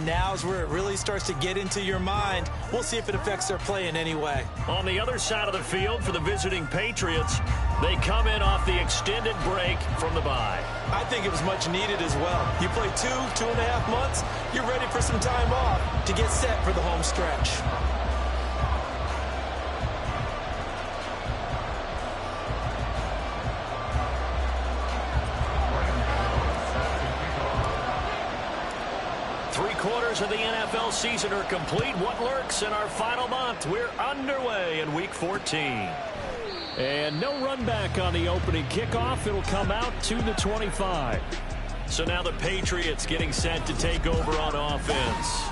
and now's where it really starts to get into your mind. We'll see if it affects their play in any way. On the other side of the field for the visiting Patriots, they come in off the extended break from the bye. I think it was much needed as well. You play 2.5 months, you're ready for some time off to get set for the home stretch. Three-quarters of the NFL season are complete. What lurks in our final month? We're underway in Week 14. And no run back on the opening kickoff. It'll come out to the 25. So now the Patriots getting set to take over on offense.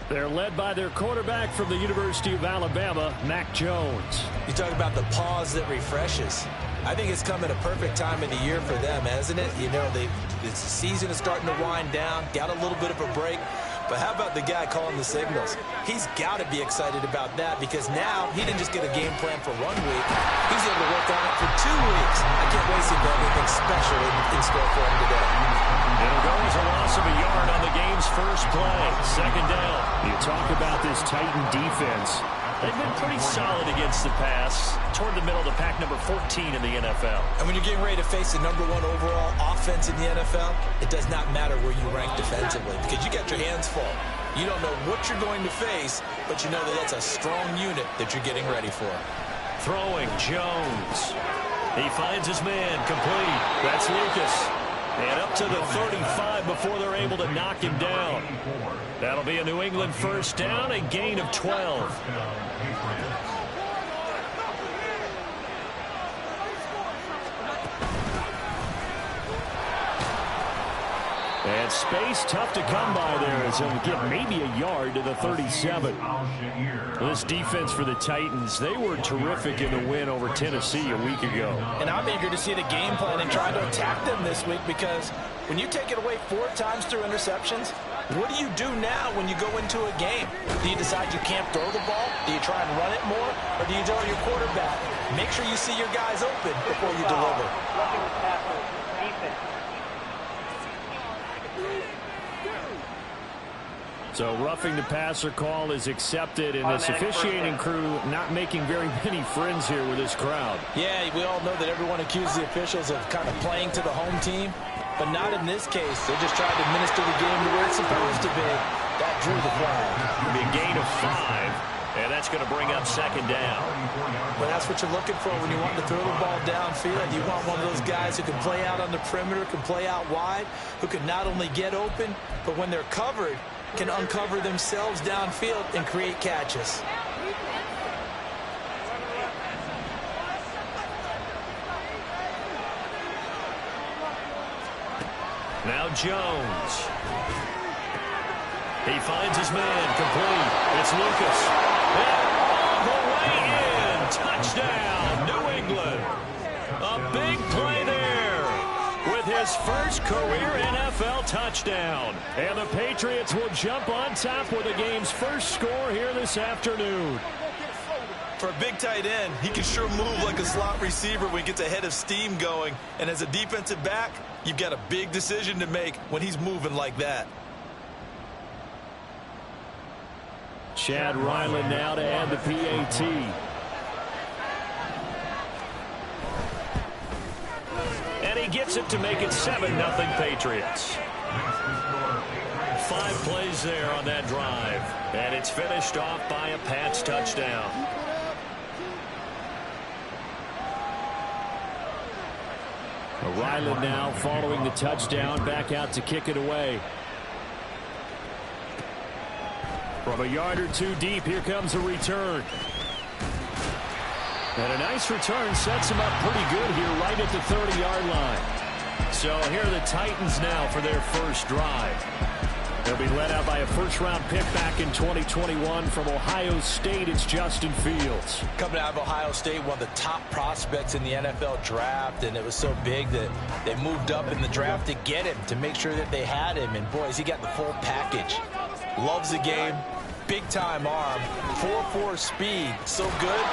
They're led by their quarterback from the University of Alabama, Mac Jones. You talk about the pause that refreshes. I think it's come at a perfect time of the year for them, hasn't it? You know, the season is starting to wind down, got a little bit of a break. But how about the guy calling the signals? He's got to be excited about that because now he didn't just get a game plan for 1 week. He's able to work on it for 2 weeks. I can't wait to see anything special in store for him today. It'll go as a loss of a yard on the game's first play. Second down. You talk about this Titan defense. They've been pretty solid against the pass, toward the middle of the pack, number 14 in the NFL. And when you're getting ready to face the #1 overall offense in the NFL, it does not matter where you rank defensively because you got your hands full. You don't know what you're going to face, but you know that that's a strong unit that you're getting ready for. Throwing, Jones. He finds his man, complete. That's Lucas. And up to the 35 before they're able to knock him down. That'll be a New England first down, a gain of 12. And space tough to come by there as he'll get maybe a yard to the 37. This defense for the Titans, they were terrific in the win over Tennessee a week ago. And I'm eager to see the game plan and try to attack them this week because when you take it away 4 times through interceptions, what do you do now when you go into a game? Do you decide you can't throw the ball? Do you try and run it more? Or do you tell your quarterback, make sure you see your guys open before you deliver? So roughing the passer call is accepted, and this officiating crew not making very many friends here with this crowd. Yeah, we all know that everyone accuses the officials of kind of playing to the home team, but not in this case. They just tried to administer the game the way it's supposed to be. That drew the flag. It'll be a gain of 5, and that's going to bring up second down. Well, that's what you're looking for when you want to throw the ball downfield. You want one of those guys who can play out on the perimeter, can play out wide, who can not only get open, but when they're covered, can uncover themselves downfield and create catches. Now Jones. He finds his man, complete. It's Lucas. And all the way in. Touchdown, New England. A big play there with his first career NFL touchdown. And the Patriots will jump on top with the game's first score here this afternoon. For a big tight end, he can sure move like a slot receiver when he gets a head of steam going. And as a defensive back, you've got a big decision to make when he's moving like that. Chad Ryland now to add the PAT. And he gets it to make it 7-0 Patriots. 5 plays there on that drive. And it's finished off by a Pats touchdown. Ryland now following the touchdown, back out to kick it away. From a yard or 2 deep, here comes a return. And a nice return sets him up pretty good here right at the 30-yard line. So here are the Titans now for their first drive. They'll be led out by a first-round pick back in 2021 from Ohio State. It's Justin Fields. Coming out of Ohio State, one of the top prospects in the NFL draft, and it was so big that they moved up in the draft to get him, to make sure that they had him. And, boys, he got the full package. Loves the game, big-time arm, 4.4 speed, so good.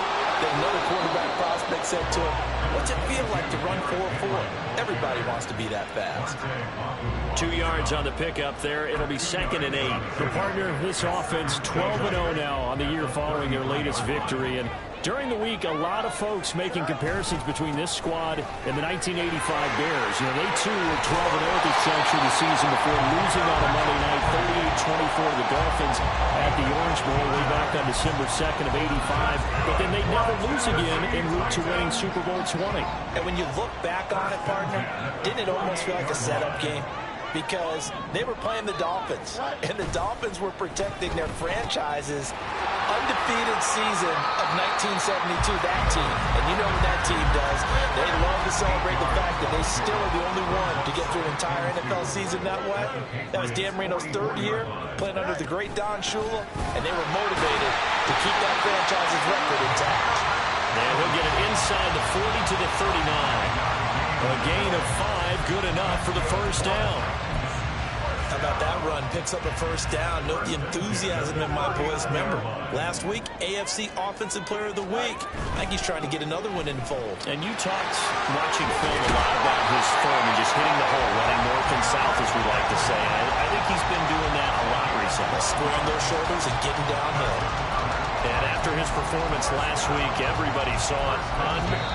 Then another quarterback prospect said to him, "What's it feel like to run 4.4? Everybody wants to be that fast." 2 yards on the pickup there. It'll be 2nd and 8. The partner, this offense 12-0 now on the year following their latest victory. And during the week, a lot of folks making comparisons between this squad and the 1985 Bears. You know, they too were 12-0 at this juncture of the season before losing on a Monday night, 38-24 to the Dolphins at the Orange Bowl way back on December 2nd of 85. But then they never lose again en route to winning Super Bowl 20. And when you look back on it, partner, didn't it almost feel like a setup game? Because they were playing the Dolphins, and the Dolphins were protecting their franchise's undefeated season of 1972, that team. And you know what that team does. They love to celebrate the fact that they still are the only one to get through an entire NFL season that way. That was Dan Marino's 3rd year, playing under the great Don Shula, and they were motivated to keep that franchise's record intact. And he'll get it inside the 40 to the 39. A gain of 5, good enough for the first down. How about that run? Picks up a first down. Note the enthusiasm in my boys. Remember, last week, AFC Offensive Player of the Week. I think he's trying to get another one in the fold. And you talked, watching film, a lot about his form and just hitting the hole, running north and south, as we like to say. I think he's been doing that a lot recently. Squaring those shoulders and getting downhill. And after his performance last week, everybody saw it.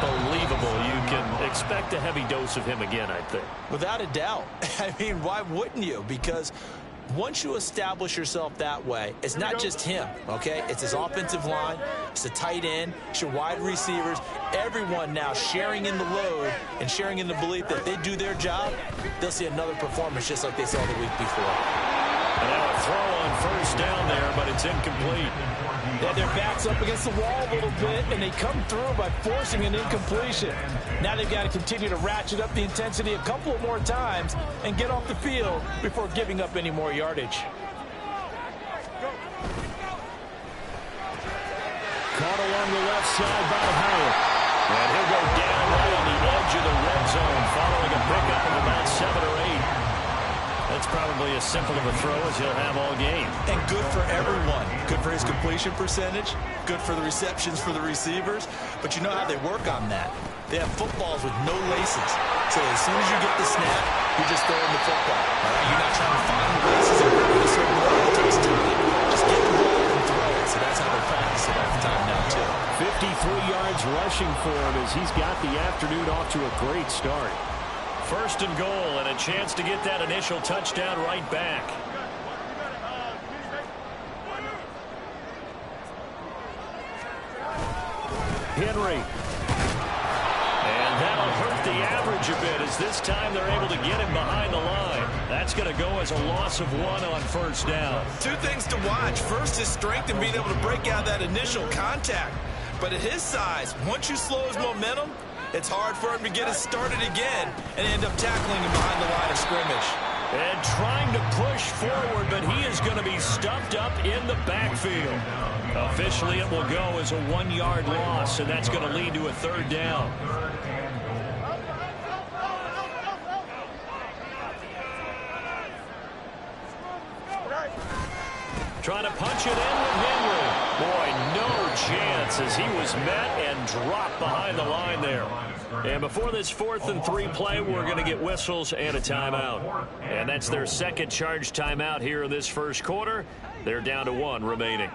Unbelievable. You can expect a heavy dose of him again, I think. Without a doubt. I mean, why wouldn't you? Because once you establish yourself that way, it's not just him, okay? It's his offensive line, it's the tight end, it's your wide receivers, everyone now sharing in the load and sharing in the belief that if they do their job, they'll see another performance just like they saw the week before. And now a throw on first down there, but it's incomplete. Yeah, their backs up against the wall a little bit, and they come through by forcing an incompletion. Now they've got to continue to ratchet up the intensity a couple of more times and get off the field before giving up any more yardage. Caught along the left side by Howard. And he'll go down right on the edge of the red zone following a pickup of about 7 or 8. That's probably as simple of a throw as he'll have all game. And good for everyone. Good for his completion percentage. Good for the receptions for the receivers. But you know how they work on that. They have footballs with no laces. So as soon as you get the snap, you're just throwing the football. All right? You're not trying to find the laces and put a certain way. It takes time. Just get the ball and throw it. So that's how they're practicing all the time now, too. 53 yards rushing for him as he's got the afternoon off to a great start. 1st and goal, and a chance to get that initial touchdown right back. Henry. And that'll hurt the average a bit as this time they're able to get him behind the line. That's going to go as a loss of 1 on first down. 2 things to watch. First, his strength and being able to break out that initial contact. But at his size, once you slow his momentum, it's hard for him to get it started again and end up tackling him behind the line of scrimmage. And trying to push forward, but he is going to be stuffed up in the backfield. Officially, it will go as a 1-yard loss, and that's going to lead to a 3rd down. Trying to punch it in with Henry. Boy, no chance as he was met and dropped behind the line there. And before this 4th and 3 play, we're going to get whistles and a timeout. And that's their 2nd charged timeout here in this first quarter. They're down to 1 remaining.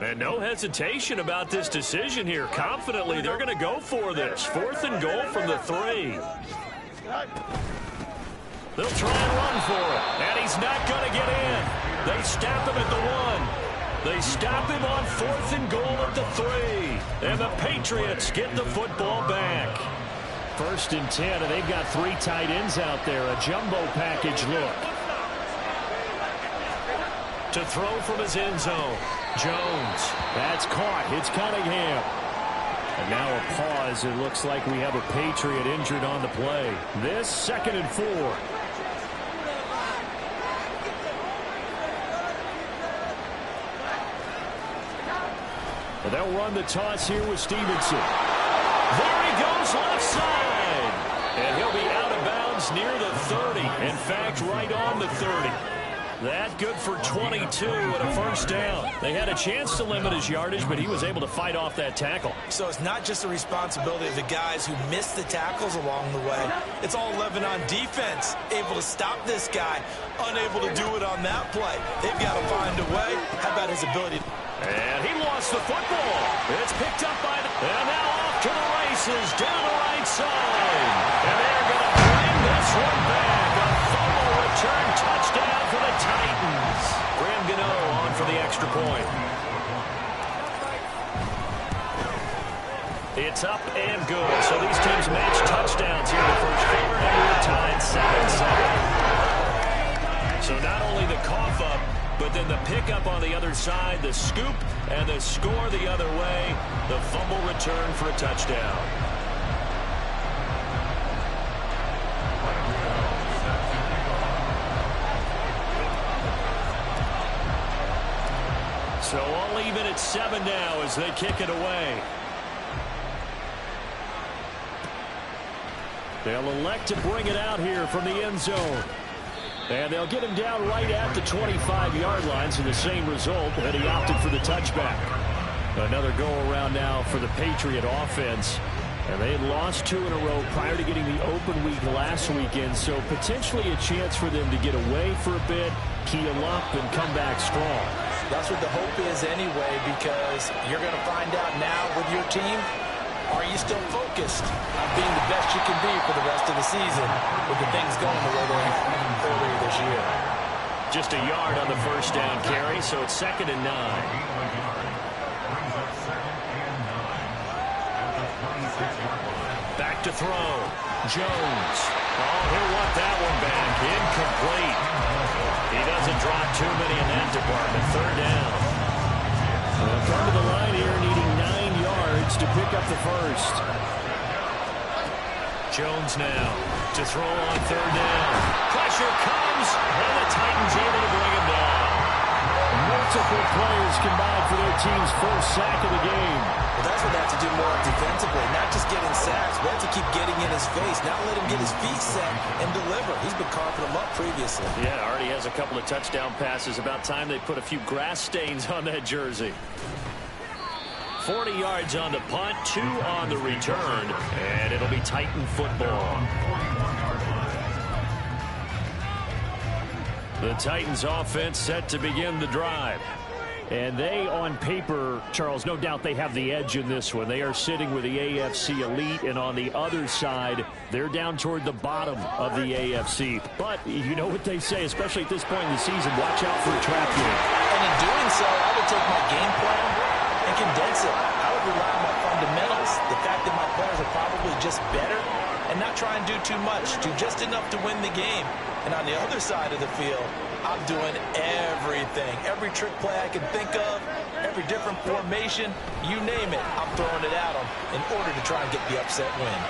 And no hesitation about this decision here. Confidently, they're going to go for this. 4th and goal from the 3. They'll try and run for it. And he's not going to get in. They stop him at the 1. They stop him on 4th and goal at the 3. And the Patriots get the football back. 1st and 10, and they've got 3 tight ends out there. A jumbo package look. To throw from his end zone. Jones. That's caught. It's Cunningham. And now a pause. It looks like we have a Patriot injured on the play. This 2nd and 4. And they'll run the toss here with Stevenson. There he goes left side. And he'll be out of bounds near the 30. In fact, right on the 30. That good for 22 and a first down. They had a chance to limit his yardage, but he was able to fight off that tackle. So it's not just the responsibility of the guys who missed the tackles along the way. It's all 11 on defense, able to stop this guy, unable to do it on that play. They've got to find a way. How about his ability? And he lost the football. It's picked up by the... And now off to the races down the right side. And they're going to bring this one back. A fumble return touchdown for the Titans. Graham Gano on for the extra point. It's up and good. So these teams match touchdowns here in the first quarter, and we're tied 7-7. So not only the cough up, but then the pickup on the other side, the scoop, and the score the other way. The fumble return for a touchdown. So all even at 7 now as they kick it away. They'll elect to bring it out here from the end zone. And they'll get him down right at the 25-yard line, so the same result, that he opted for the touchback. Another go-around now for the Patriot offense. And they had lost 2 in a row prior to getting the open week last weekend, so potentially a chance for them to get away for a bit, keel up, and come back strong. That's what the hope is anyway, because you're going to find out now with your team, are you still focused on being the best you can be for the rest of the season with the things going the way they have earlier this year? Just a yard on the first down carry, so it's 2nd and 9. Back to throw. Jones. Oh, he'll want that one back. Incomplete. He doesn't drop too many in that department. 3rd down. Come to the line here, needing 9 yards to pick up the first. Jones now to throw on 3rd down. Pressure comes, and the Titans able to bring him down. Multiple players combined for their team's first sack of the game. Well, that's what they have to do more defensively, not just getting sacks, but have to keep getting in his face, not let him get his feet set and deliver. He's been carving them up previously. Yeah, already has a couple of touchdown passes. About time they put a few grass stains on that jersey. 40 yards on the punt, 2 on the return, and it'll be Titan football. The Titans offense set to begin the drive. And they, on paper, Charles, no doubt they have the edge in this one. They are sitting with the AFC elite, and on the other side, they're down toward the bottom of the AFC. But you know what they say, especially at this point in the season, watch out for a trap game. And in doing so, I would take my game plan and condense it. I would rely on my fundamentals, the fact that my players are probably just better, and not try and do too much, do just enough to win the game. And on the other side of the field, I'm doing everything. Every trick play I can think of, every different formation, you name it, I'm throwing it at them in order to try and get the upset win.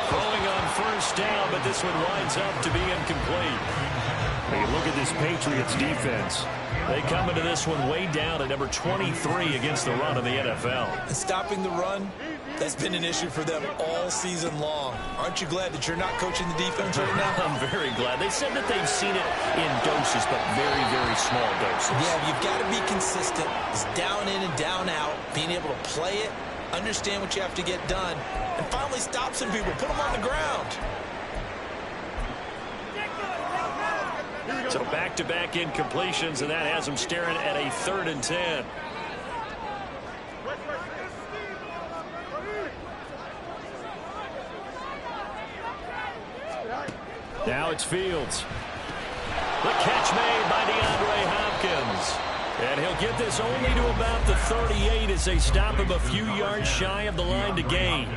Throwing on first down, but this one winds up to be incomplete. Hey, look at this Patriots defense. They come into this one way down at number 23 against the run in the NFL. And stopping the run, that's been an issue for them all season long. Aren't you glad that you're not coaching the defense right now? I'm very glad. They said that they've seen it in doses, but very, very small doses. Yeah, you've got to be consistent. It's down in and down out, being able to play it, understand what you have to get done, and finally stop some people, put them on the ground. So back-to-back incompletions, and that has them staring at a 3rd and 10. Now it's Fields. The catch made by DeAndre Hopkins. And he'll get this only to about the 38 as they stop him a few yards shy of the line to gain.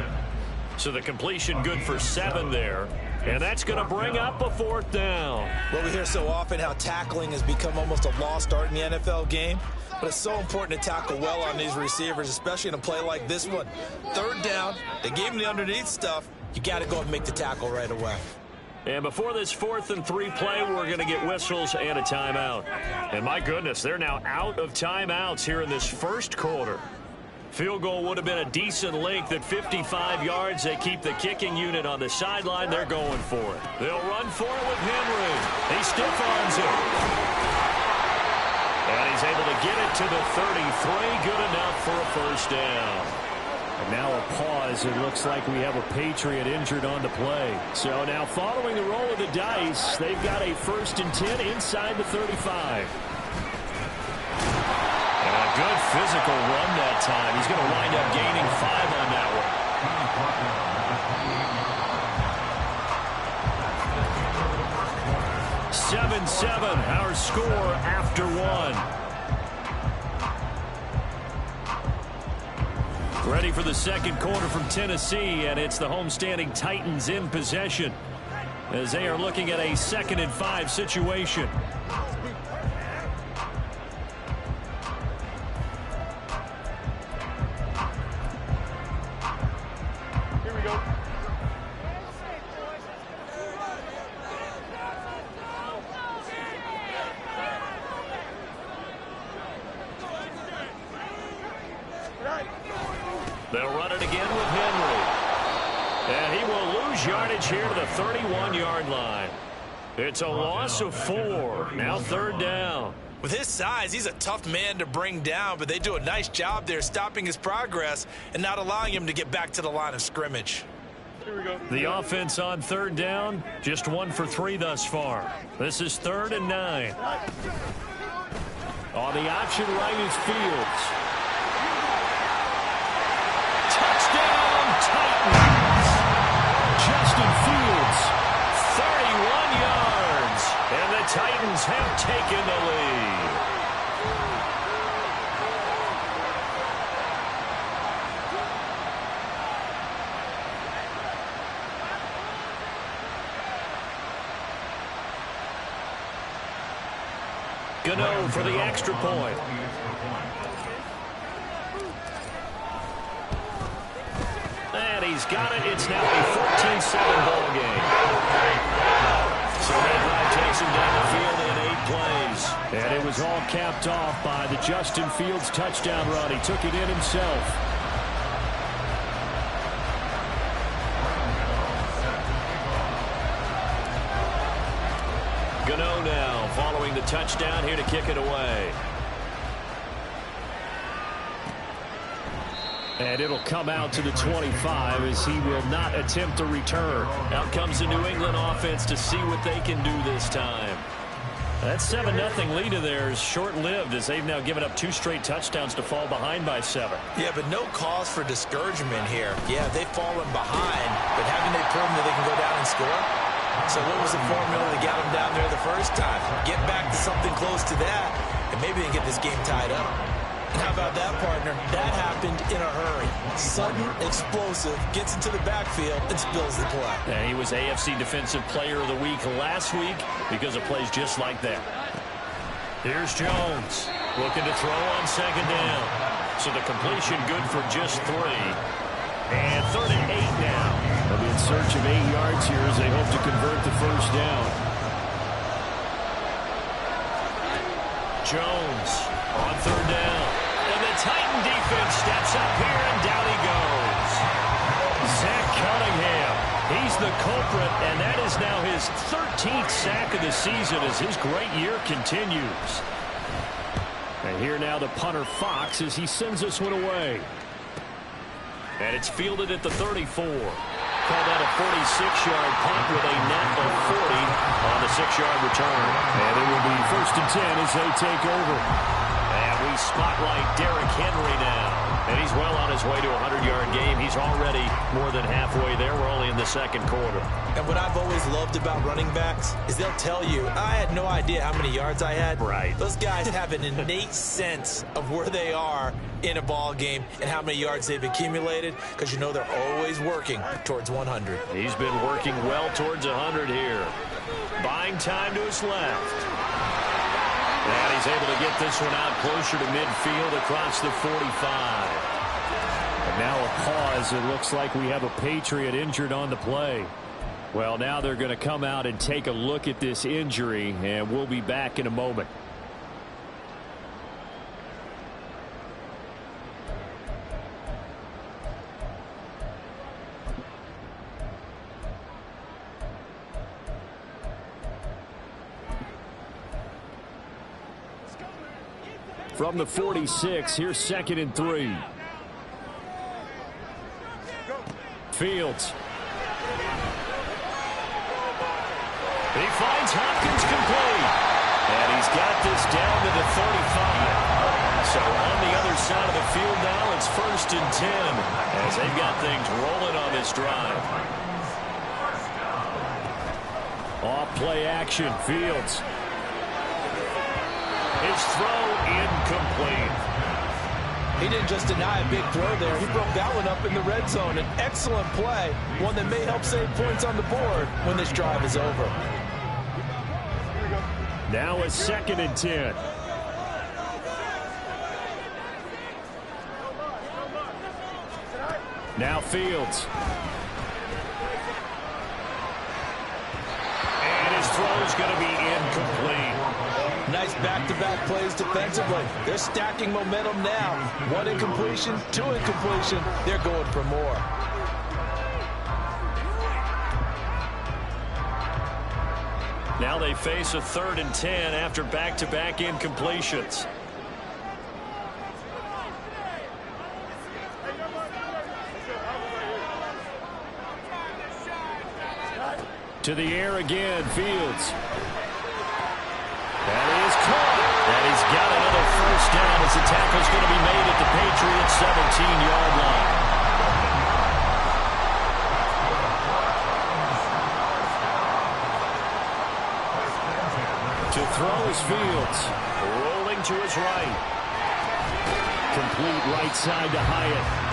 So the completion good for 7 there. And that's going to bring up a 4th down. Well, we hear so often how tackling has become almost a lost art in the NFL game. But it's so important to tackle well on these receivers, especially in a play like this one. 3rd down, they gave him the underneath stuff. You got to go and make the tackle right away. And before this 4th and 3 play, we're going to get whistles and a timeout. And my goodness, they're now out of timeouts here in this first quarter. Field goal would have been a decent length at 55 yards. They keep the kicking unit on the sideline. They're going for it. They'll run for it with Henry. He stiff arms it. And he's able to get it to the 33. Good enough for a first down. And now a pause. It looks like we have a Patriot injured on the play. So now following the roll of the dice, they've got a 1st and 10 inside the 35. And a good physical run that time. He's going to wind up gaining 5 on that one. 7-7, our score after 1. Ready for the second quarter from Tennessee, and it's the homestanding Titans in possession as they are looking at a 2nd and 5 situation. They'll run it again with Henry. And he will lose yardage here to the 31-yard line. It's a loss of 4. Now 3rd down. With his size, he's a tough man to bring down, but they do a nice job there stopping his progress and not allowing him to get back to the line of scrimmage. The offense on 3rd down, just 1 for 3 thus far. This is 3rd and 9. On the option right is Fields. Touchdown, Titans! Justin Fields, 31 yards, and the Titans have taken the lead. Gano for the extra point. And he's got it. It's now a 14-7 ball game. So that drive takes him down the field in 8 plays. And it was all capped off by the Justin Fields touchdown run. He took it in himself. Gano now following the touchdown here to kick it away. And it'll come out to the 25 as he will not attempt a return. Out comes the New England offense to see what they can do this time. That 7-0 lead of theirs short-lived as they've now given up 2 straight touchdowns to fall behind by 7. Yeah, but no cause for discouragement here. Yeah, they've fallen behind, but haven't they proven that they can go down and score? So what was the formula that got them down there the first time? Get back to something close to that, and maybe they can get this game tied up. And how about that, partner? That happened in a hurry. Sudden, explosive, gets into the backfield, and spills the play. And he was AFC Defensive Player of the Week last week because of plays just like that. Here's Jones looking to throw on 2nd down. So the completion good for just 3. And 3rd and 8 now. They'll be in search of 8 yards here as they hope to convert the first down. Jones on 3rd down. And the Titan defense steps up here, and down he goes. Zach Cunningham, he's the culprit, and that is now his 13th sack of the season as his great year continues. And here now the punter Fox as he sends this one away. And it's fielded at the 34. Called out a 46-yard punt with a net of 40 on the 6-yard return. And it will be 1st and 10 as they take over. And we spotlight Derrick Henry now. And he's well on his way to a 100-yard game. He's already more than halfway there. We're only in the 2nd quarter. And what I've always loved about running backs is they'll tell you, I had no idea how many yards I had. Right. Those guys have an innate sense of where they are in a ball game and how many yards they've accumulated because you know they're always working towards 100. He's been working well towards 100 here. Buying time to his left. And he's able to get this one out closer to midfield across the 45. And now a pause. It looks like we have a Patriot injured on the play. Well, now they're going to come out and take a look at this injury, and we'll be back in a moment. from the 46. Here's 2nd and 3. Fields. He finds Hopkins complete. And he's got this down to the 35. So on the other side of the field now, it's 1st and 10 as they've got things rolling on this drive. Off play action, Fields. His throw incomplete. He didn't just deny a big throw there. He broke that one up in the red zone. An excellent play, one that may help save points on the board when this drive is over. Now a 2nd and 10. Now Fields. And his throw's going to be incomplete. Nice back-to-back plays defensively. They're stacking momentum now. 1 incompletion, 2 incompletion. They're going for more. Now they face a 3rd and 10 after back-to-back incompletions. To the air again, Fields. That is caught. And he's got another 1st down as the tackle's going to be made at the Patriots' 17-yard line. To throw is Fields. Rolling to his right. Complete right side to Hyatt.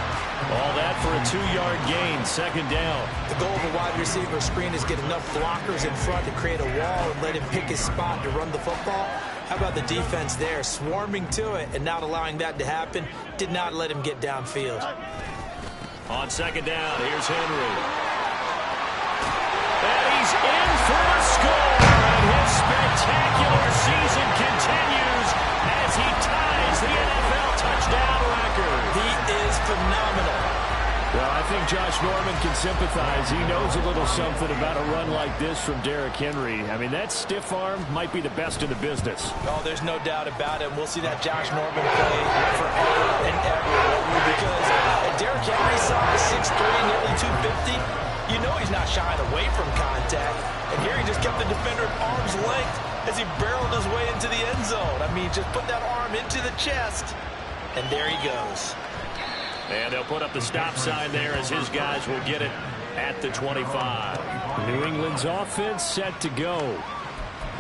All that for a 2-yard gain, 2nd down. The goal of a wide receiver screen is get enough blockers in front to create a wall and let him pick his spot to run the football. How about the defense there, swarming to it and not allowing that to happen? Did not let him get downfield. On 2nd down, here's Henry. And he's in for a score. And his spectacular season continues as he ties the NFL touchdown record. He is phenomenal. Well, I think Josh Norman can sympathize. He knows a little something about a run like this from Derrick Henry. I mean, that stiff arm might be the best in the business. Oh, there's no doubt about it. We'll see that Josh Norman play forever and ever. Because Derrick Henry size 6'3", nearly 250. You know he's not shying away from contact. And here he just kept the defender at arm's length as he barreled his way into the end zone. I mean, just put that arm into the chest. And there he goes. And they'll put up the stop sign there as his guys will get it at the 25. New England's offense set to go.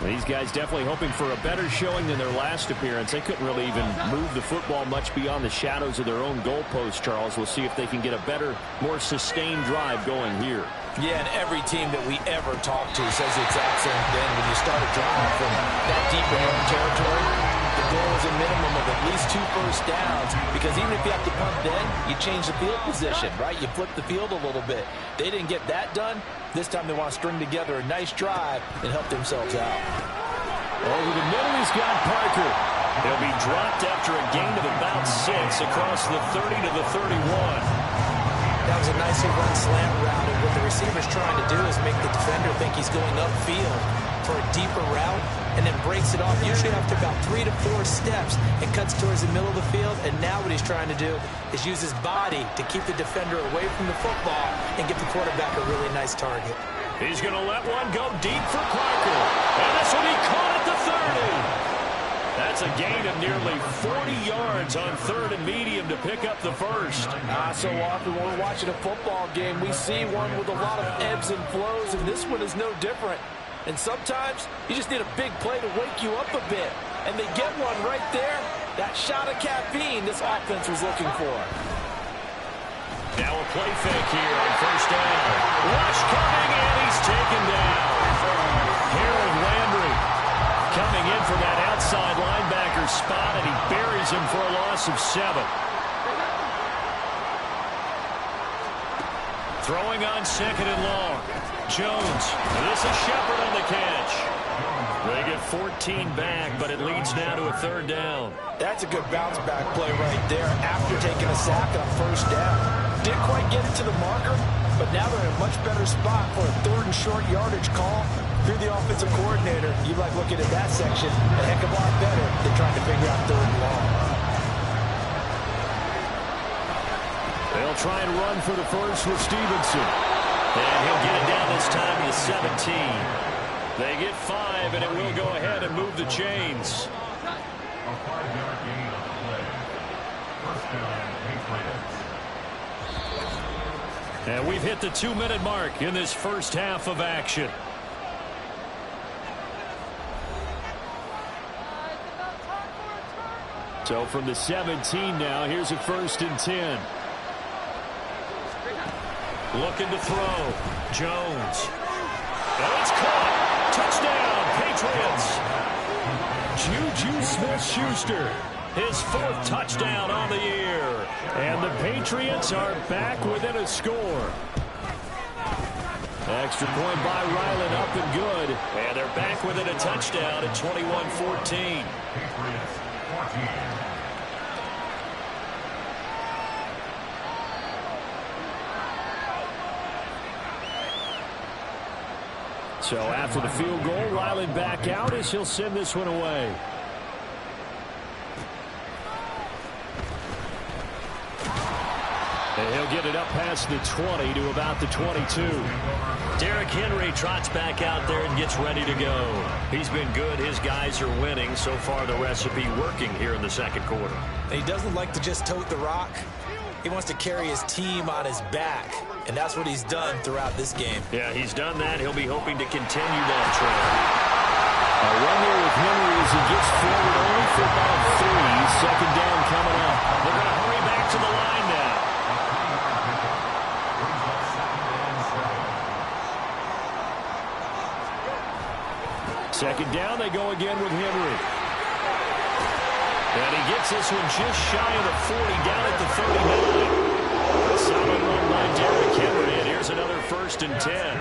These guys definitely hoping for a better showing than their last appearance. They couldn't really even move the football much beyond the shadows of their own goalpost, Charles. We'll see if they can get a better, more sustained drive going here. Yeah, and every team that we ever talk to says the exact same thing. When you start a drive from that deep in your own territory, the goal is a minimum of at least 2 first downs, because even if you have to punt then, you change the field position, right? You flip the field a little bit. They didn't get that done. This time they want to string together a nice drive and help themselves out. Over the middle, he's got Parker. He'll be dropped after a gain of about 6 across the 30 to the 31. That was a nicely run slant route, and what the receiver's trying to do is make the defender think he's going upfield for a deeper route, and then breaks it off, usually after about 3 to 4 steps, and cuts towards the middle of the field. And now what he's trying to do is use his body to keep the defender away from the football and give the quarterback a really nice target. He's going to let one go deep for Parker, and this will be caught at the 30. That's a gain of nearly 40 yards on 3rd and medium to pick up the first. So often when we're watching a football game, we see one with a lot of ebbs and flows, and this one is no different. And sometimes you just need a big play to wake you up a bit. And they get one right there. That shot of caffeine this offense was looking for. Now a play fake here on 1st down. Rush coming, and he's taken down. Harold Landry coming in from that outside linebacker spot, and he buries him for a loss of 7. Throwing on 2nd and long. Jones. This is Shepard on the catch. They get 14 back, but it leads now to a 3rd down. That's a good bounce back play right there after taking a sack on 1st down. Didn't quite get it to the marker, but now they're in a much better spot for a 3rd and short yardage call. If you're the offensive coordinator, you like looking at that section a heck of a lot better than trying to figure out 3rd and long. They'll try and run for the first with Stevenson. And he'll get it down this time to 17. They get 5, and it will go ahead and move the chains. A 5-yard gain on the play. First down, Patriots. And we've hit the 2-minute mark in this first half of action. So from the 17 now, here's a 1st and 10. Looking to throw. Jones. And it's caught. Touchdown, Patriots. Juju Smith-Schuster. His 4th touchdown on the year. And the Patriots are back within a score. Extra point by Ryland, up and good. And they're back within a touchdown at 21-14. Patriots 14. So after the field goal, Ryland back out as he'll send this one away. And he'll get it up past the 20 to about the 22. Derrick Henry trots back out there and gets ready to go. He's been good. His guys are winning. So far, the recipe working here in the second quarter. He doesn't like to just tote the rock. He wants to carry his team on his back, and that's what he's done throughout this game. Yeah, he's done that. He'll be hoping to continue that trend. A run there with Henry as he gets forward only for about 3. Second down coming up. They're going to hurry back to the line now. Second down, they go again with Henry. And he gets this one just shy of the 40, down at the 39. A solid run by Derrick Henry, and here's another 1st and 10.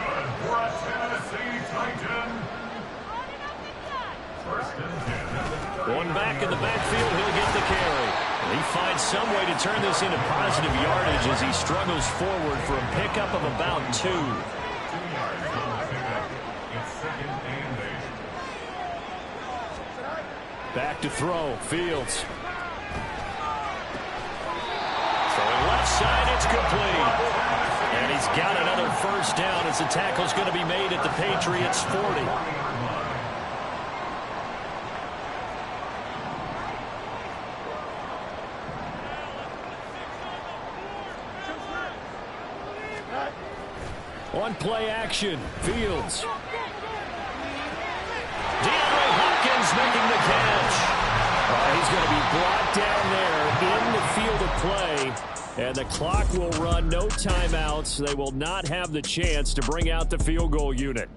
One back in the backfield, he'll get the carry. And he finds some way to turn this into positive yardage as he struggles forward for a pickup of about 2. 2 yards on the pickup. It's 2nd and 8. Back to throw, Fields. Throwing left side, it's complete. And he's got another 1st down as the tackle's going to be made at the Patriots' 40. On play action, Fields. DeAndre Hopkins making the catch. He's going to be brought down there in the field of play. And the clock will run, no timeouts. They will not have the chance to bring out the field goal unit.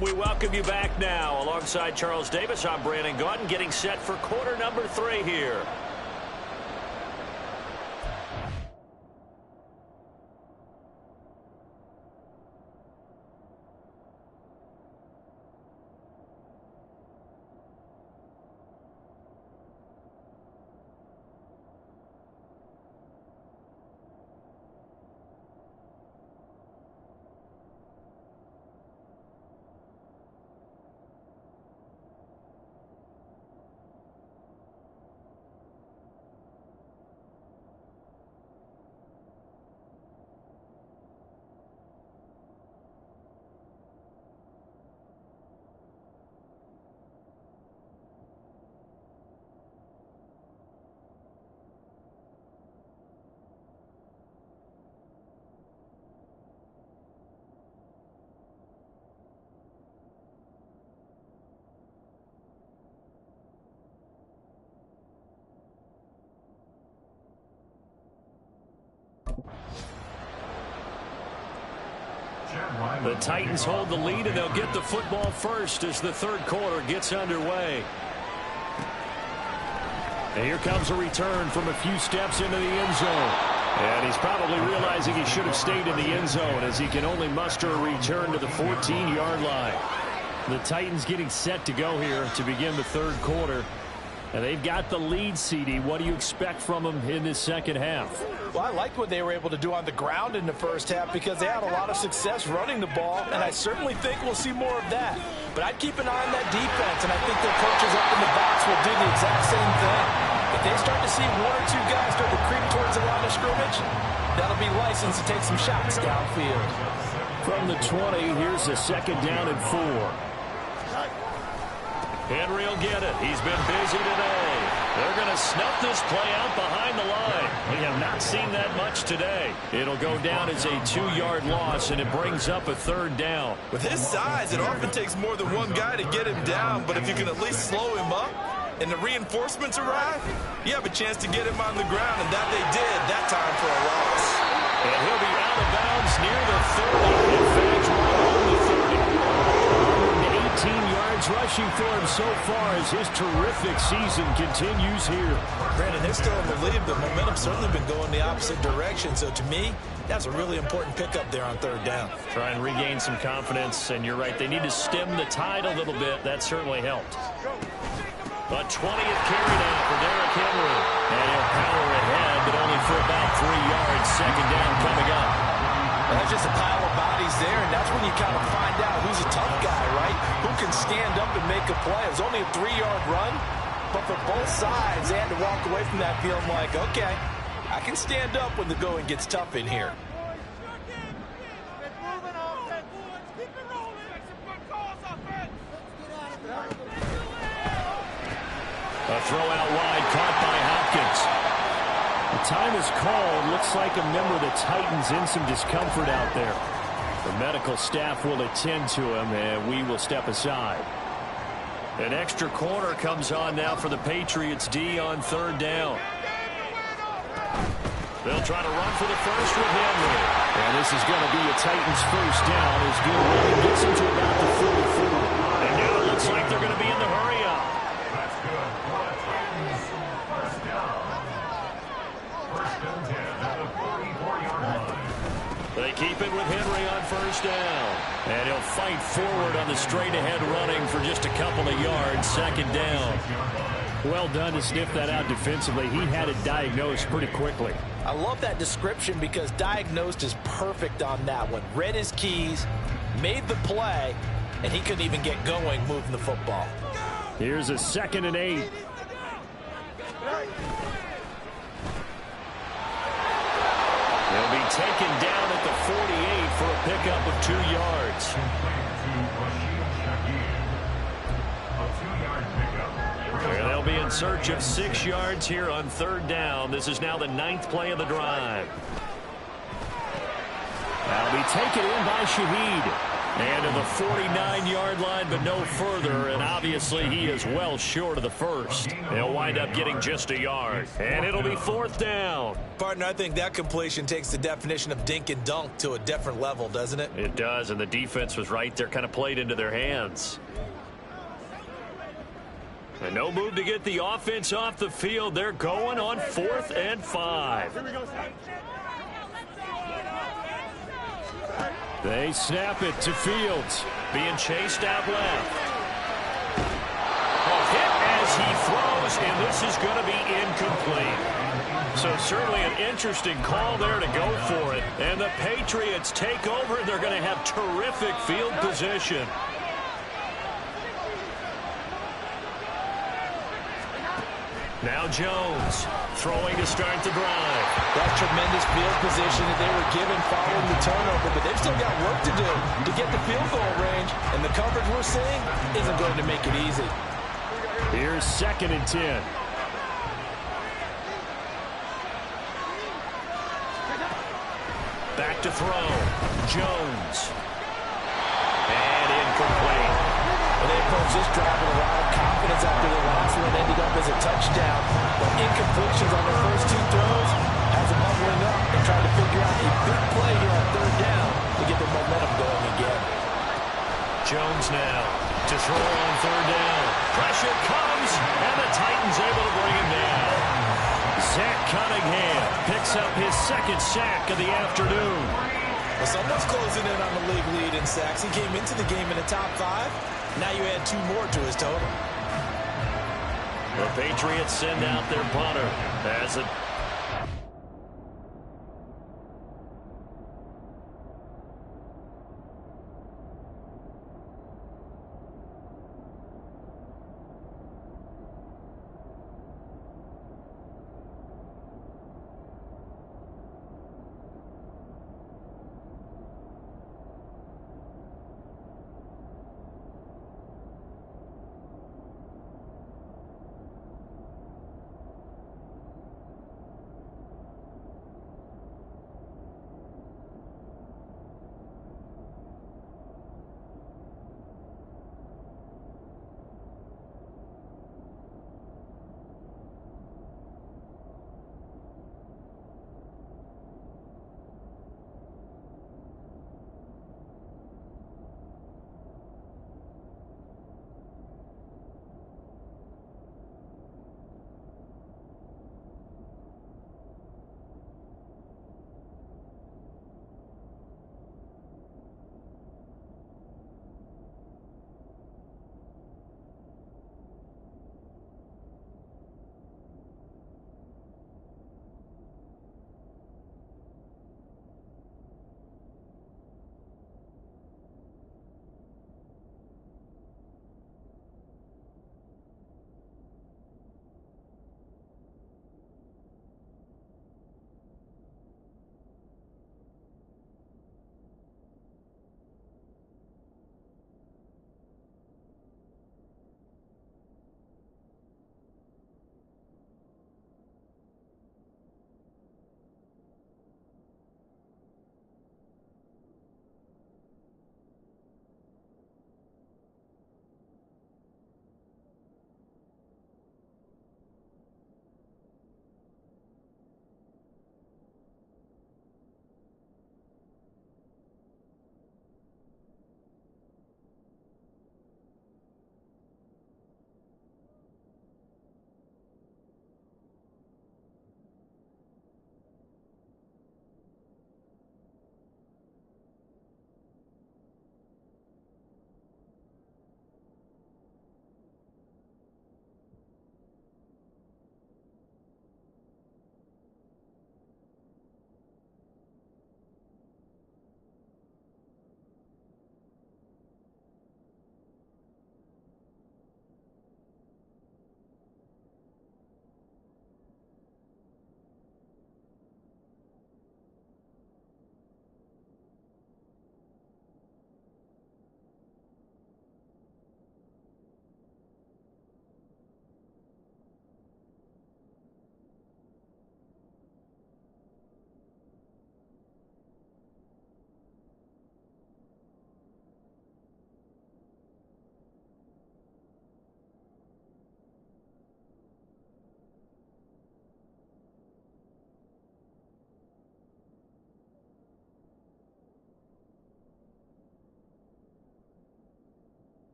We welcome you back now. Alongside Charles Davis, I'm Brandon Gaudin, getting set for quarter number 3 here. The Titans hold the lead, and they'll get the football first as the third quarter gets underway. And here comes a return from a few steps into the end zone. And he's probably realized realizing he should have stayed in the end zone as he can only muster a return to the 14-yard line. The Titans getting set to go here to begin the third quarter. And they've got the lead, CD. What do you expect from them in this second half? Well, I liked what they were able to do on the ground in the first half because they had a lot of success running the ball, and I certainly think we'll see more of that. But I'd keep an eye on that defense, and I think their coaches up in the box will do the exact same thing. If they start to see one or two guys start to creep towards the line of scrimmage, that'll be license to take some shots downfield. From the 20, here's a second down and 4. Henry will get it. He's been busy today. They're going to snuff this play out behind the line. We have not seen that much today. It'll go down as a 2-yard loss, and it brings up a third down. With his size, it often takes more than one guy to get him down, but if you can at least slow him up and the reinforcements arrive, you have a chance to get him on the ground, and that they did that time for a loss. And he'll be out of bounds near the 30. In fact, right on the 30. 18 yards rushing for him so far as his terrific season continues here. Brandon, they're still in the lead, but momentum's certainly been going the opposite direction. So to me, that's a really important pickup there on third down. Try and regain some confidence, and you're right, they need to stem the tide a little bit. That certainly helped. A 20th carry now for Derrick Henry. And he'll power ahead, but only for about 3 yards. Second down coming up. That's just a pile of bodies there, and that's when you kind of find out who's a tough guy, right? Who can stand up and make a play. It was only a 3-yard run, but for both sides, they had to walk away from that feeling like, okay, I can stand up when the going gets tough in here. A throw out wide, caught by Hopkins. The time is called. Looks like a member of the Titans in some discomfort out there. The medical staff will attend to him, and we will step aside. An extra corner comes on now for the Patriots D on third down. They'll try to run for the first with Henry. And this is going to be a Titans first down as Gilroy gets him to about the 44. And now it looks like they're going to be in the hurry-up. That's good for the Titans. First down. First and 10 at the 44-yard line. They keep it with Henry on first down. And he'll fight forward on the straight-ahead running for just a couple of yards. Second down. Well done to sniff that out defensively. He had it diagnosed pretty quickly. I love that description because diagnosed is perfect on that one. Read his keys, made the play, and he couldn't even get going moving the football. Here's a 2nd and 8. He'll be taken down at the 48 for a pickup of 2 yards. They'll be in search of 6 yards here on third down. This is now the 9th play of the drive. That'll be taken in by Shaheed. And to the 49-yard line, but no further. And obviously, he is well short of the first. They'll wind up getting just a yard. And it'll be 4th down. Partner, I think that completion takes the definition of dink and dunk to a different level, doesn't it? It does, and the defense was right there, kind of played into their hands. And no move to get the offense off the field. They're going on 4th and 5. They snap it to Fields. Being chased out left. A hit as he throws, and this is going to be incomplete. So certainly an interesting call there to go for it. And the Patriots take over, and they're going to have terrific field position. Now Jones throwing to start the drive. That tremendous field position that they were given following the turnover, but they've still got work to do to get the field goal range, and the coverage we're seeing isn't going to make it easy. Here's 2nd and 10. Back to throw. Jones. And incomplete. Well, they approached this drive with a lot of confidence after the last one ended up as a touchdown. But incompletions on their first 2 throws has them bubbling up and trying to figure out a big play here on third down to get the momentum going again. Jones now to throw on third down. Pressure comes, and the Titans able to bring him down. Zach Cunningham picks up his second sack of the afternoon. Well, someone's closing in on the league lead in sacks. He came into the game in the top 5. Now you add 2 more to his total. The Patriots send out their punter as it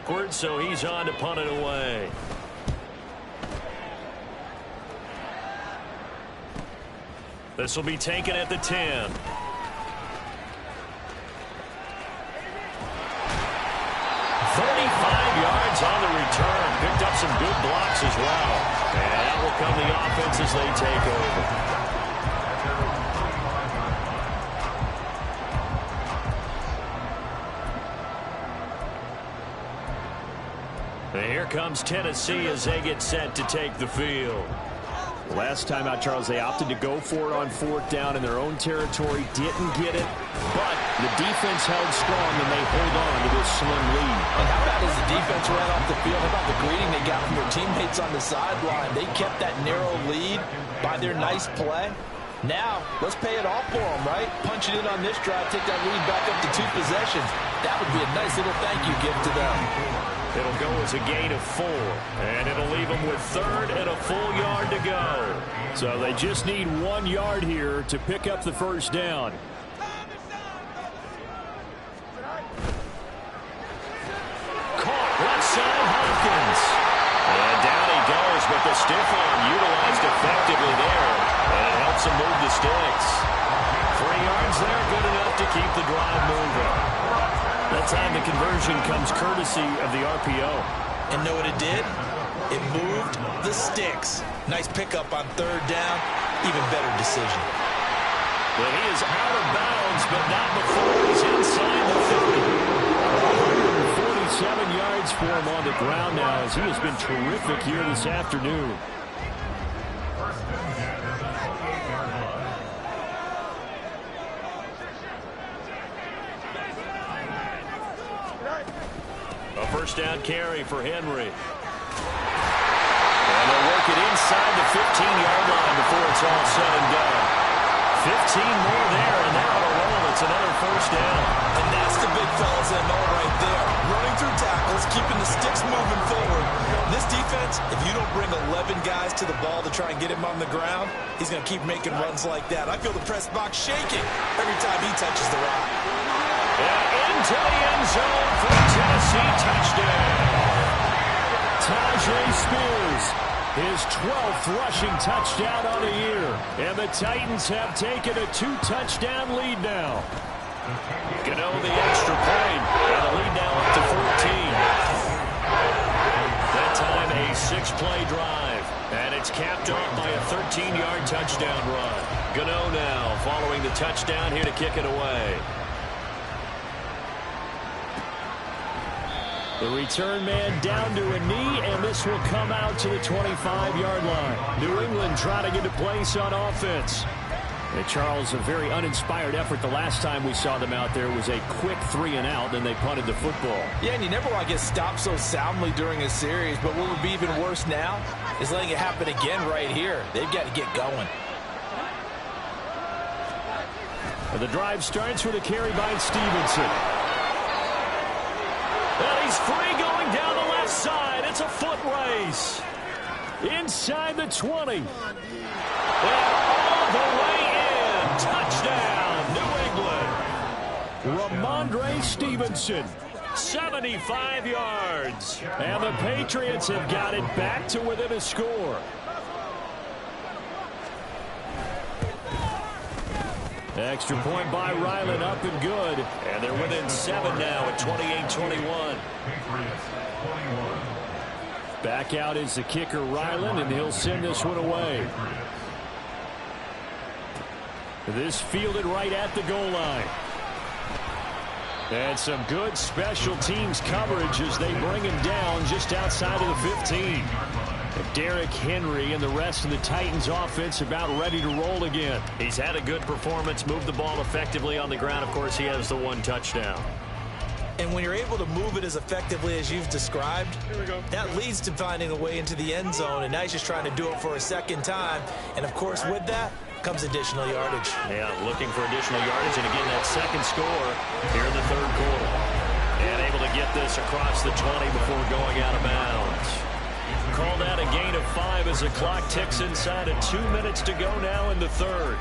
backwards, so he's on to punt it away. This will be taken at the 10. 35 yards on the return. Picked up some good blocks as well. And that will come the offense as they take over. And here comes Tennessee as they get set to take the field. Last time out, Charles, they opted to go for it on 4th down in their own territory. Didn't get it, but the defense held strong, and they hold on to this slim lead. And how about as the defense ran off the field? How about the greeting they got from their teammates on the sideline? They kept that narrow lead by their nice play. Now, let's pay it off for them, right? Punch it in on this drive, take that lead back up to 2 possessions. That would be a nice little thank you gift to them. It'll go as a gain of 4, and it'll leave them with 3rd and a full yard to go. So they just need 1 yard here to pick up the first down. Caught left side, Hopkins. And down he goes, but the stiff arm utilized effectively there, and it helps him move the sticks. 3 yards there, good enough to keep the drive moving. That time the conversion comes courtesy of the RPO. And know what it did? It moved the sticks. Nice pickup on 3rd down. Even better decision. But he is out of bounds, but not before he's inside the 50. 47 yards for him on the ground now as he has been terrific here this afternoon. A first down carry for Henry. And they'll work it inside the 15-yard line before it's all said and done. 15 more there, and they're on a roll. It's another first down. And that's the big fellas in all right there. Running through tackles, keeping the sticks moving forward. This defense, if you don't bring 11 guys to the ball to try and get him on the ground, he's going to keep making runs like that. I feel the press box shaking every time he touches the rock. And into the end zone for a Tennessee touchdown. Tyjae Spears, his 12th rushing touchdown on the year. And the Titans have taken a 2-touchdown lead now. Gano the extra point, and the lead now up to 14. That time a 6-play drive, and it's capped off by a 13-yard touchdown run. Gano now following the touchdown here to kick it away. The return man down to a knee, and this will come out to the 25-yard line. New England trying to get a place on offense. And Charles, a very uninspired effort the last time we saw them out there was a quick 3-and-out, then they punted the football. Yeah, and you never want to get stopped so soundly during a series, but what would be even worse now is letting it happen again right here. They've got to get going. And the drive starts with a carry by Stevenson. And he's free going down the left side. It's a foot race. Inside the 20. And all the way in. Touchdown, New England. Ramondre Stevenson. 75 yards. And the Patriots have got it back to within a score. Extra point by Ryland, up and good. And they're within 7 now at 28-21. Back out is the kicker, Ryland, and he'll send this one away. This fielded right at the goal line. And some good special teams coverage as they bring him down just outside of the 15. Derrick Henry and the rest of the Titans offense about ready to roll again. He's had a good performance, moved the ball effectively on the ground. Of course, he has the 1 touchdown. And when you're able to move it as effectively as you've described, that leads to finding a way into the end zone. And now he's just trying to do it for a second time. And, of course, with that comes additional yardage. Yeah, looking for additional yardage. And, again, that second score here in the third quarter. And able to get this across the 20 before going out of bounds. Call that a gain of 5 as the clock ticks inside of 2 minutes to go now in the third.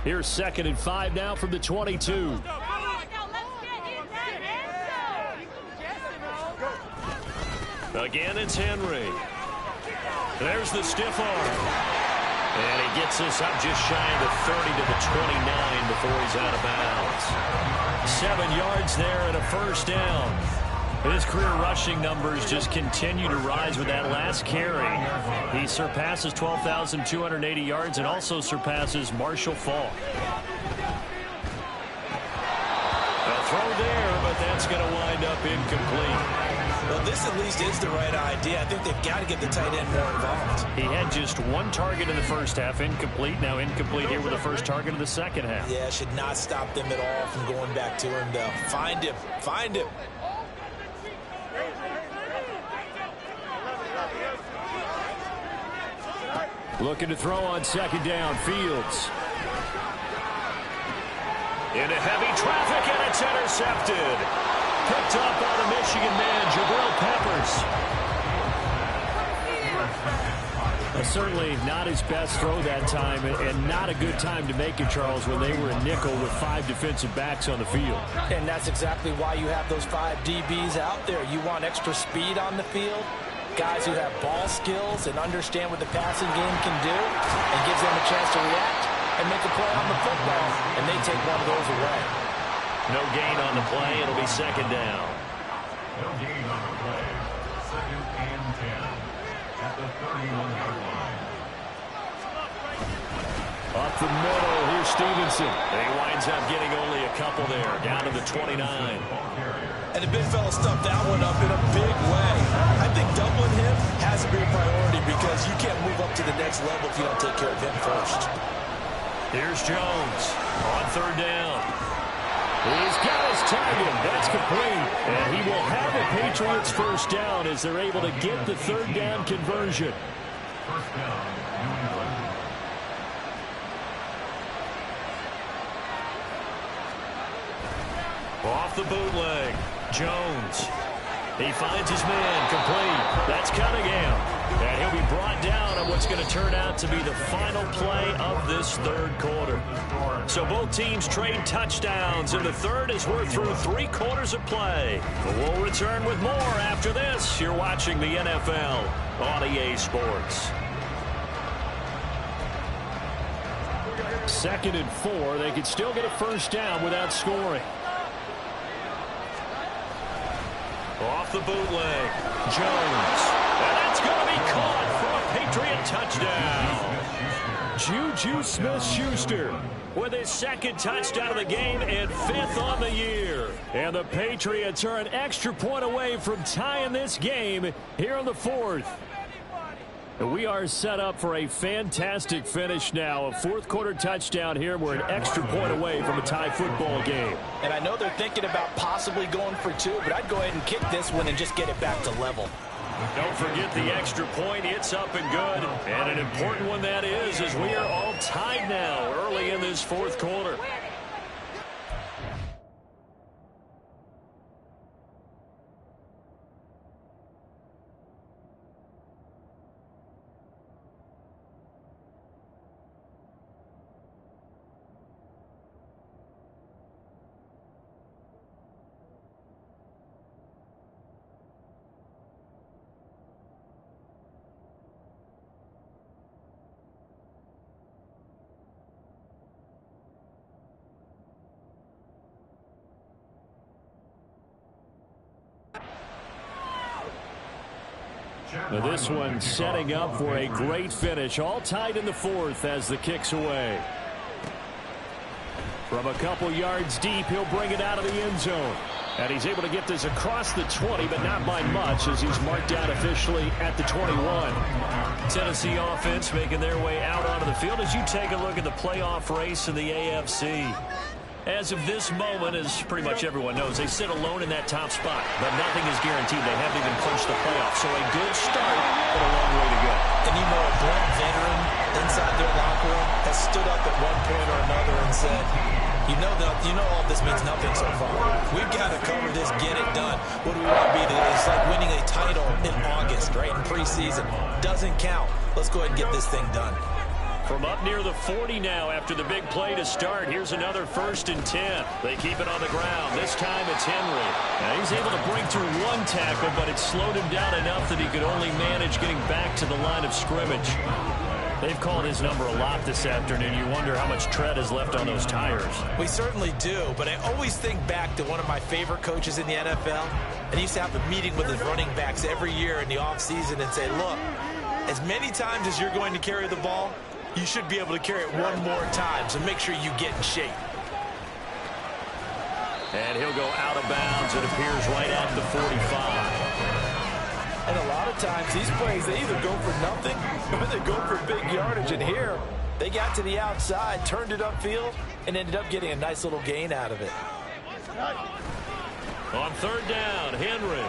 Here's 2nd and 5 now from the 22. Again, it's Henry. There's the stiff arm. And he gets us up just shy of the 30 to the 29 before he's out of bounds. 7 yards there and a first down. His career rushing numbers just continue to rise with that last carry. He surpasses 12,280 yards and also surpasses Marshall Faulk. A throw there, but that's going to wind up incomplete. Well, this at least is the right idea. I think they've got to get the tight end more involved. He had just 1 target in the first half, incomplete. Now incomplete here with the first target of the second half. Yeah, should not stop them at all from going back to him, though. Find him. Find him. Looking to throw on 2nd down. Fields. Into heavy traffic, and it's intercepted. Picked up by the Michigan man, Jabril Peppers. Certainly not his best throw that time, and not a good time to make it, Charles, when they were in nickel with 5 defensive backs on the field. And that's exactly why you have those 5 DBs out there. You want extra speed on the field, guys who have ball skills and understand what the passing game can do, and gives them a chance to react and make a play on the football, and they take one of those away. No gain on the play. It'll be 2nd down. No gain on the play. 2nd and 10 at the 31-yard line. Up the middle, here's Stevenson. And he winds up getting only a couple there, down to the 29. And the big fella stuffed that one up in a big way. I think doubling him has to be a priority because you can't move up to the next level if you don't take care of him first. Here's Jones on 3rd down. He's got his target. That's complete. And he will have the Patriots first down as they're able to get the 3rd down conversion. First down, New England. Off the bootleg. Jones. He finds his man. Complete. That's Cunningham. And he'll be brought down on what's going to turn out to be the final play of this 3rd quarter. So both teams trade touchdowns in the 3rd as we're through 3 quarters of play. But we'll return with more after this. You're watching the NFL on EA Sports. 2nd and 4. They could still get a first down without scoring. Off the bootleg. Jones. And that's going to be caught for a Patriot touchdown. Juju Smith-Schuster with his 2nd touchdown of the game and 5th on the year. And the Patriots are an extra point away from tying this game here in the 4th. And we are set up for a fantastic finish now. A 4th quarter touchdown here. We're an extra point away from a tie football game. And I know they're thinking about possibly going for 2, but I'd go ahead and kick this one and just get it back to level. Don't forget the extra point. It's up and good. And an important one that is, as we are all tied now early in this 4th quarter. Now this one setting up for a great finish. All tied in the 4th as the kick's away. From a couple yards deep, he'll bring it out of the end zone. And he's able to get this across the 20, but not by much as he's marked out officially at the 21. Tennessee offense making their way out onto the field as you take a look at the playoff race in the AFC. As of this moment, as pretty much everyone knows, they sit alone in that top spot. But nothing is guaranteed. They haven't even clinched the playoffs. So a good start, but a long way to go. And you know, a blunt veteran inside their locker room has stood up at one point or another and said, you know all this means nothing so far. We've got to cover this, get it done. What do we want to be? It's like winning a title in August, right, in preseason. Doesn't count. Let's go ahead and get this thing done. From up near the 40 now after the big play to start. Here's another 1st and 10. They keep it on the ground. This time it's Henry. Now he's able to break through one tackle, but it slowed him down enough that he could only manage getting back to the line of scrimmage. They've called his number a lot this afternoon. You wonder how much tread is left on those tires. We certainly do, but I always think back to one of my favorite coaches in the NFL. And he used to have a meeting with his running backs every year in the offseason and say, look, as many times as you're going to carry the ball, you should be able to carry it one more time, so make sure you get in shape. And he'll go out of bounds, it appears, right at the 45. And a lot of times, these plays, they either go for nothing or they go for big yardage. And here, they got to the outside, turned it upfield, and ended up getting a nice little gain out of it. On 3rd down, Henry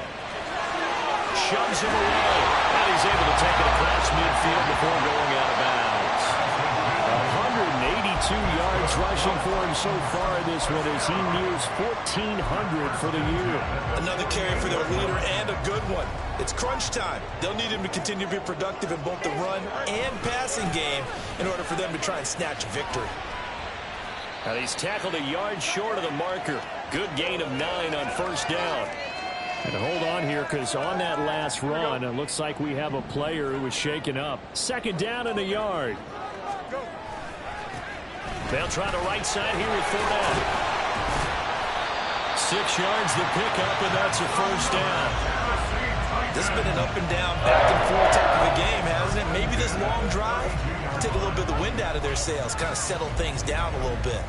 shoves him away. And he's able to take it across midfield before going out of bounds. 182 yards rushing for him so far in this one as he nears 1,400 for the year. Another carry for their leader and a good one. It's crunch time. They'll need him to continue to be productive in both the run and passing game in order for them to try and snatch a victory. And he's tackled a yard short of the marker. Good gain of 9 on 1st down. And hold on here, because on that last run, it looks like we have a player who was shaken up. 2nd down and a yard. They'll try the right side here with Fournette. 6 yards the pickup, and that's a 1st down. This has been an up and down, back and forth type of a game, hasn't it? Maybe this long drive take a little bit of the wind out of their sails, kind of settle things down a little bit.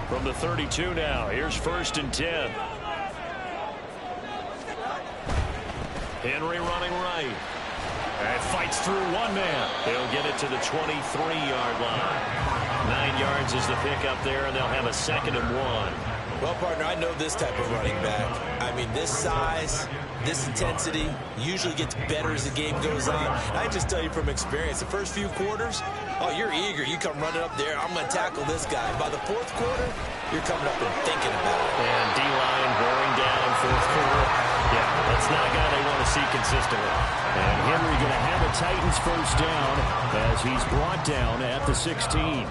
From the 32 now, here's 1st and 10. Henry running right. And fights through one man. They'll get it to the 23-yard line. 9 yards is the pickup there, and they'll have a 2nd and 1. Well, partner, I know this type of running back. I mean, this size, this intensity usually gets better as the game goes on. I just tell you from experience, the first few quarters, oh, you're eager. You come running up there, I'm going to tackle this guy. By the 4th quarter, you're coming up and thinking about it. And D-line wearing down 4th quarter. Yeah, that's not a guy they want to see consistently. And Henry going to have a Titans 1st down as he's brought down at the 16.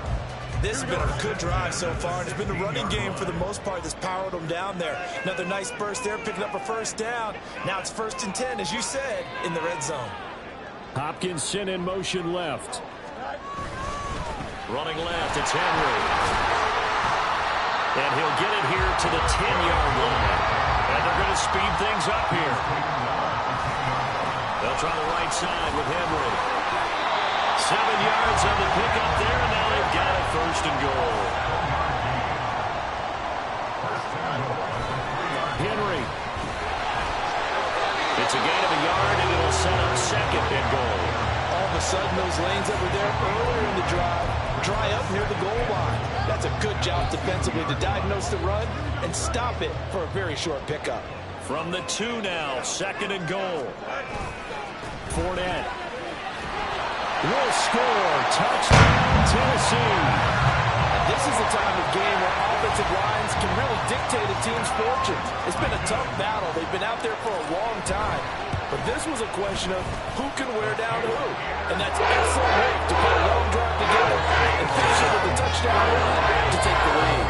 This has been a good drive so far, and it's been the running game for the most part that's powered them down there. Another nice burst there, picking up a 1st down. Now it's 1st and 10, as you said, in the red zone. Hopkinson in motion left. Running left, it's Henry. And he'll get it here to the 10-yard line. And they're going to speed things up here. They'll try the right side with Henry. 7 yards on the pickup there, and now they've got it 1st and goal. Henry. It's a gain of a yard, and it'll set up 2nd and goal. All of a sudden, those lanes that were there earlier in the drive dry up near the goal line. That's a good job defensively to diagnose the run and stop it for a very short pickup. From the 2 now, 2nd and goal. Fournette will score. Touchdown, Tennessee. And this is the time of game where offensive lines can really dictate a team's fortunes. It's been a tough battle. They've been out there for a long time. But this was a question of who can wear down who. And that's excellent work to put a long drive together and finish it with a touchdown run to take the lead.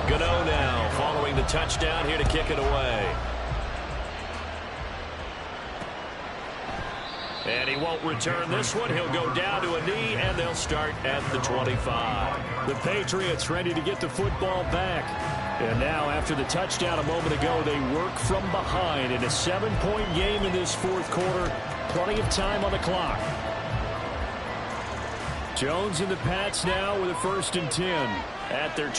Gano now following the touchdown here to kick it away. And he won't return this one. He'll go down to a knee, and they'll start at the 25. The Patriots ready to get the football back. And now, after the touchdown a moment ago, they work from behind in a 7-point game in this 4th quarter. Plenty of time on the clock. Jones and the Pats now with a 1st and 10 at their